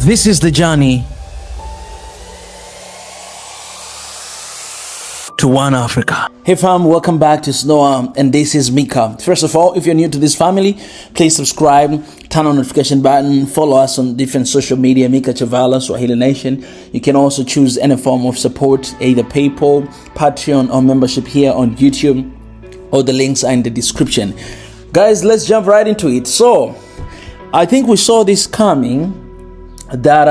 This is the journey to One Africa. Hey fam, welcome back to SNOA, and this is Mika. First of all, if you're new to this family, please subscribe, turn on the notification button, follow us on different social media, Mika Chavala, Swahili Nation. You can also choose any form of support, either PayPal, Patreon, or membership here on YouTube. All the links are in the description. Guys, let's jump right into it. So, I think we saw this coming, that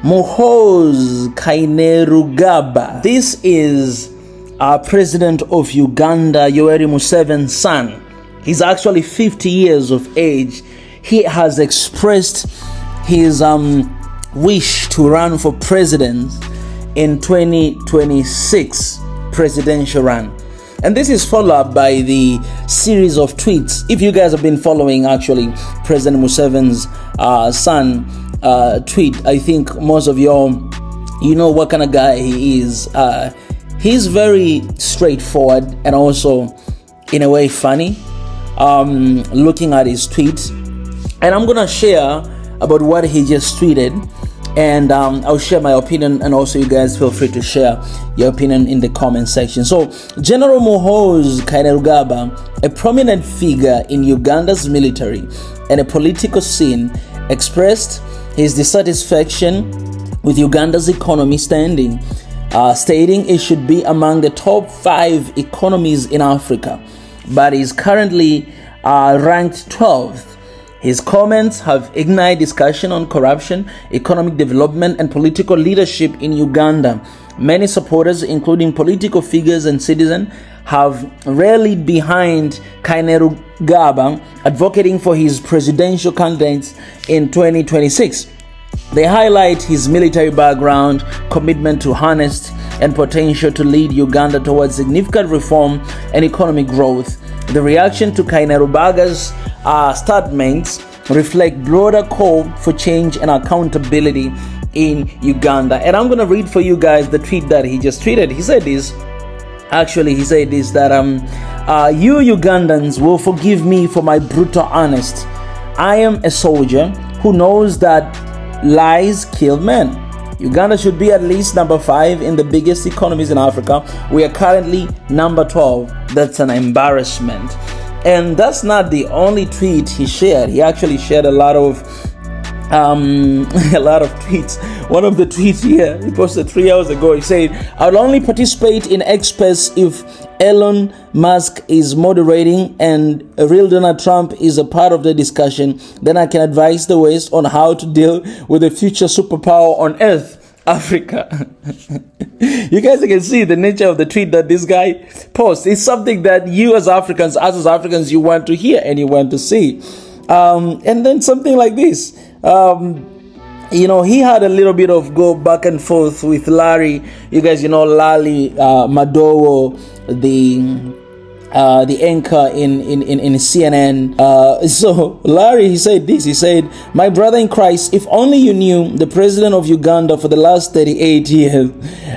Museveni'S Kainerugaba, this is president of Uganda, Yoweri Museveni's son. He's actually 50 years of age. He has expressed his wish to run for president in 2026 presidential run. And this is followed up by the series of tweets. If you guys have been following, actually, President Museveni's son tweet, I think most of y'all, you know what kind of guy he is. He's very straightforward and also, in a way, funny. Looking at his tweets, and I'm gonna share about what he just tweeted, and I'll share my opinion, and also you guys feel free to share your opinion in the comment section. So, General Museveni'S Kainerugaba, a prominent figure in Uganda's military and a political scene, expressed his dissatisfaction with Uganda's economy standing, stating it should be among the top 5 economies in Africa, but is currently ranked 12th. His comments have ignited discussion on corruption, economic development, and political leadership in Uganda. Many supporters, including political figures and citizens, have rallied behind Kainerugaba, advocating for his presidential candidates in 2026. They highlight his military background, commitment to honest, and potential to lead Uganda towards significant reform and economic growth. The reaction to Kainerugab's statements reflect broader call for change and accountability in Uganda. And I'm going to read for you guys the tweet that he just tweeted. He said this. Actually, he said this, that you Ugandans will forgive me for my brutal honesty. I am a soldier who knows that lies kill men. Uganda should be at least number 5 in the biggest economies in Africa. We are currently number 12. That's an embarrassment. And that's not the only tweet he shared. He actually shared a lot of tweets. One of the tweets here, he posted 3 hours ago, he said, I'll only participate in X-Space if Elon Musk is moderating and real Donald Trump is a part of the discussion. Then I can advise the West on how to deal with the future superpower on Earth, Africa. You guys can see the nature of the tweet that this guy posts. It's something that you as Africans, you want to hear and you want to see. And then something like this. You know, he had a little bit of go back and forth with Larry. You guys, you know, Larry Madowo, the anchor in CNN. So Larry, he said this. He said, "My brother in Christ, if only you knew the president of Uganda for the last 38 years."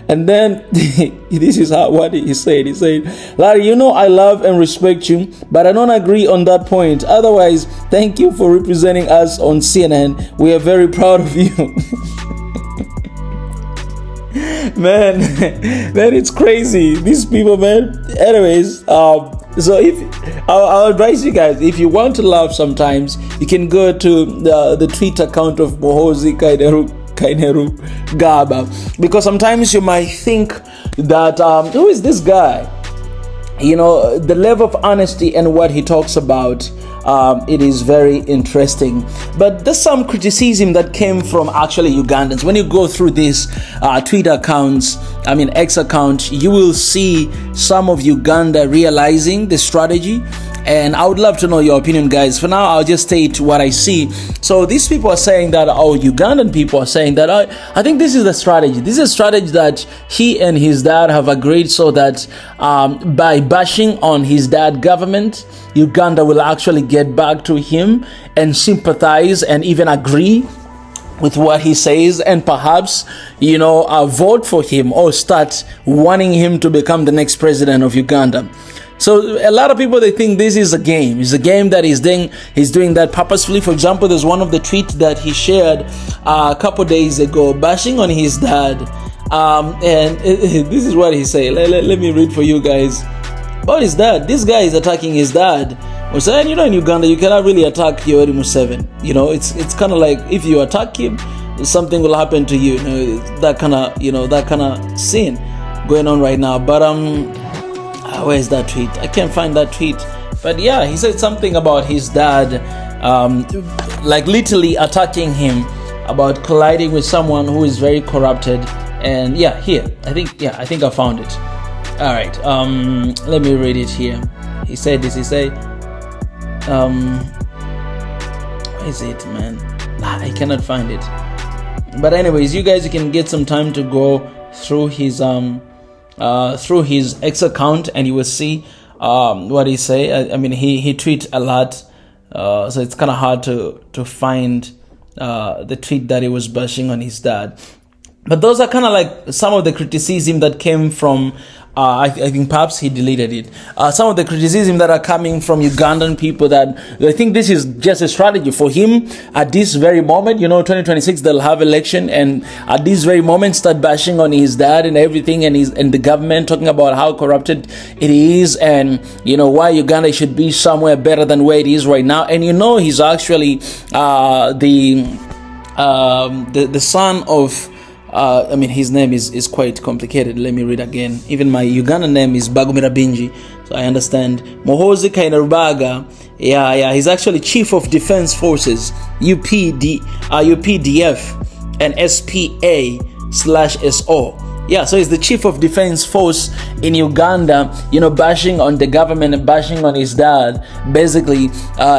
And then this is what he said. He said, "Larry, you know I love and respect you, but I don't agree on that point. Otherwise, thank you for representing us on CNN. We are very proud of you." Man, it's crazy. These people, man. Anyways, so if I'll advise you guys, if you want to laugh sometimes, you can go to the Twitter account of Museveni'S Kainerugaba, because sometimes you might think that who is this guy? You know, the level of honesty and what he talks about, it is very interesting. But there's some criticism that came from actually Ugandans. When you go through these Twitter accounts, I mean X account, you will see some of Uganda realizing the strategy. And I would love to know your opinion, guys. For now, I'll just state what I see. So these people are saying that, Ugandan people are saying that, I think this is the strategy. This is a strategy that he and his dad have agreed, so that by bashing on his dad's government, Uganda will actually get back to him and sympathize and even agree with what he says, and perhaps, you know, vote for him or start wanting him to become the next president of Uganda. So a lot of people, they think this is a game. It's a game that he's doing that purposefully. For example, there's one of the tweets that he shared a couple days ago bashing on his dad. And this is what he said. Let me read for you guys. What is that? This guy is attacking his dad. And you know, in Uganda, you cannot really attack Yoweri Museveni. You know, it's kind of like if you attack him, something will happen to you. You know, that kind of scene going on right now. But where's that tweet? I can't find that tweet. But yeah, he said something about his dad, like literally attacking him about colliding with someone who is very corrupted. And yeah, here I think I found it. All right, let me read it here. He said this. He said, where is it, man? I cannot find it. But anyways, you guys, you can get some time to go through his X account, and you will see what he say. I mean, he tweets a lot, so it's kind of hard to find the tweet that he was bashing on his dad. But those are kind of like some of the criticism that came from, I think perhaps he deleted it. Some of the criticism that are coming from Ugandan people, that I think this is just a strategy for him at this very moment. You know, 2026 they'll have election, and at this very moment start bashing on his dad and everything, and the government, talking about how corrupted it is, and you know why Uganda should be somewhere better than where it is right now. And you know, he's actually the son of. I mean, his name is quite complicated. Let me read again. Even my Ugandan name is Bagumira Binji, so I understand. Muhoozi Kainerubaga, yeah, he's actually Chief of Defense Forces, UPDF, and SPA/SO. Yeah, so he's the Chief of Defense Force in Uganda, you know, bashing on the government and bashing on his dad. Basically,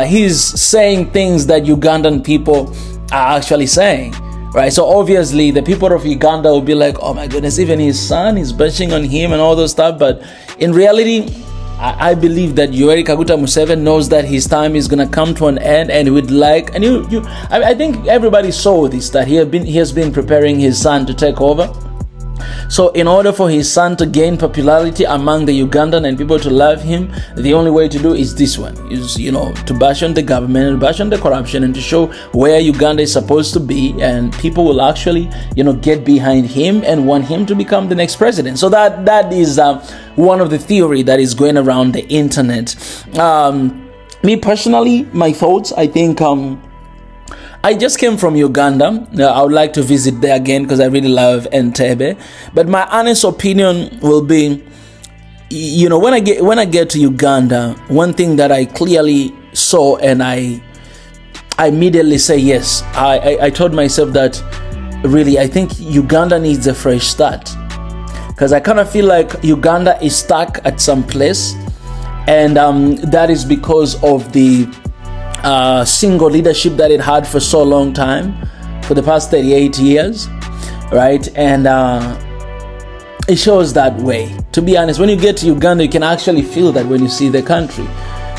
he's saying things that Ugandan people are actually saying. Right, so obviously the people of Uganda will be like, oh my goodness, even his son is bashing on him and all those stuff. But in reality, I believe that Yoweri Kaguta Museveni knows that his time is gonna come to an end, and he would like, and I think everybody saw this, that he has been preparing his son to take over. So in order for his son to gain popularity among the Ugandan and people to love him, the only way to do is this one, is, you know, to bash on the government and bash on the corruption, and to show where Uganda is supposed to be, and people will actually, you know, get behind him and want him to become the next president. So that is one of the theory that is going around the internet. Me personally, my thoughts, I think I just came from Uganda. I would like to visit there again because I really love Entebbe. But my honest opinion will be, you know, when I get to Uganda, one thing that I clearly saw, and I immediately say yes. I told myself that really I think Uganda needs a fresh start, because I kind of feel like Uganda is stuck at some place, and that is because of the single leadership that it had for so long time, for the past 38 years, right? And it shows that way. To be honest, when you get to Uganda, you can actually feel that when you see the country.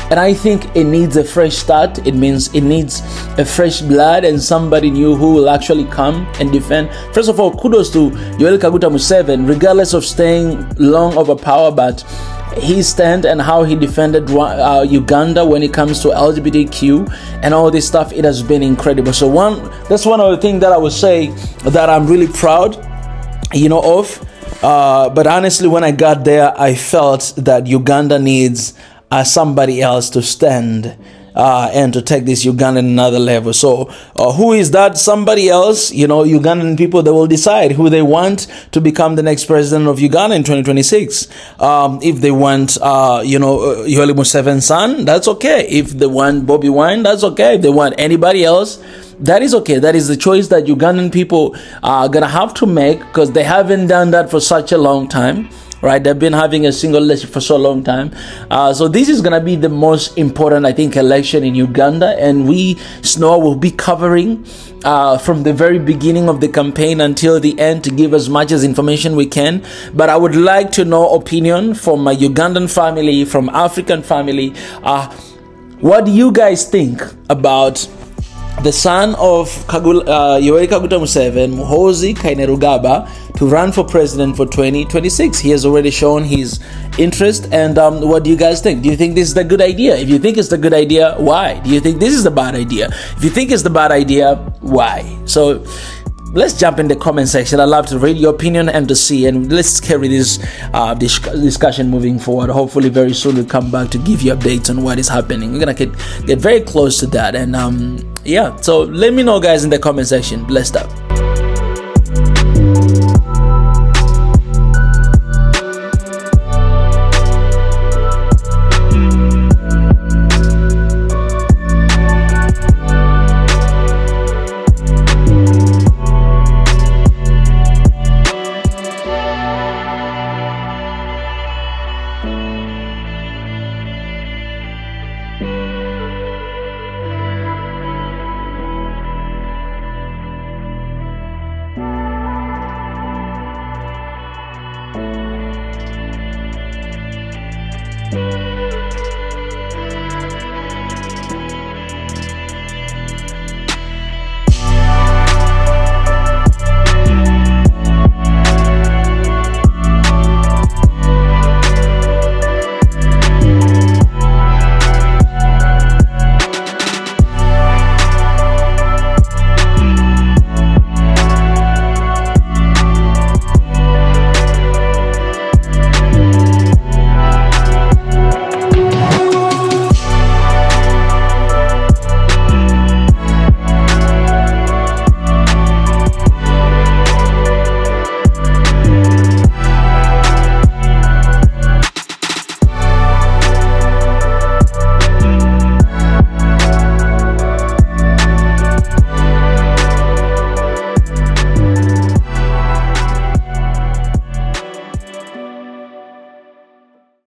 And I think it needs a fresh start. It means it needs a fresh blood and somebody new who will actually come and defend. First of all, kudos to Yoweri Kaguta Museveni, regardless of staying long over power, but his stand and how he defended Uganda when it comes to LGBTQ and all this stuff, it has been incredible. So that's one of the things that I would say that I'm really proud, you know, of. But honestly, when I got there, I felt that Uganda needs somebody else to stand and to take this Uganda another level. So who is that somebody else? You know, Ugandan people, they will decide who they want to become the next president of Uganda in 2026. If they want, you know, Yoweri Museveni's son, that's okay. If they want Bobi Wine, that's okay. If they want anybody else, that is okay. That is the choice that Ugandan people are gonna have to make, because they haven't done that for such a long time. Right, they've been having a single leadership for so long time. So this is gonna be the most important, I think, election in Uganda, and we, SNOA, will be covering from the very beginning of the campaign until the end to give as much as information we can. But I would like to know opinion from my Ugandan family, from African family. What do you guys think about the son of Yoweri Kaguta Museveni, Muhoozi Kainerugaba, to run for president for 2026. He has already shown his interest. And what do you guys think? Do you think this is a good idea? If you think it's a good idea, why? Do you think this is the bad idea? If you think it's the bad idea, why? So let's jump in the comment section. I'd love to read your opinion and to see, and let's carry this discussion moving forward. Hopefully very soon we'll come back to give you updates on what is happening. We're gonna get very close to that. And yeah, so let me know, guys, in the comment section. Blessed up.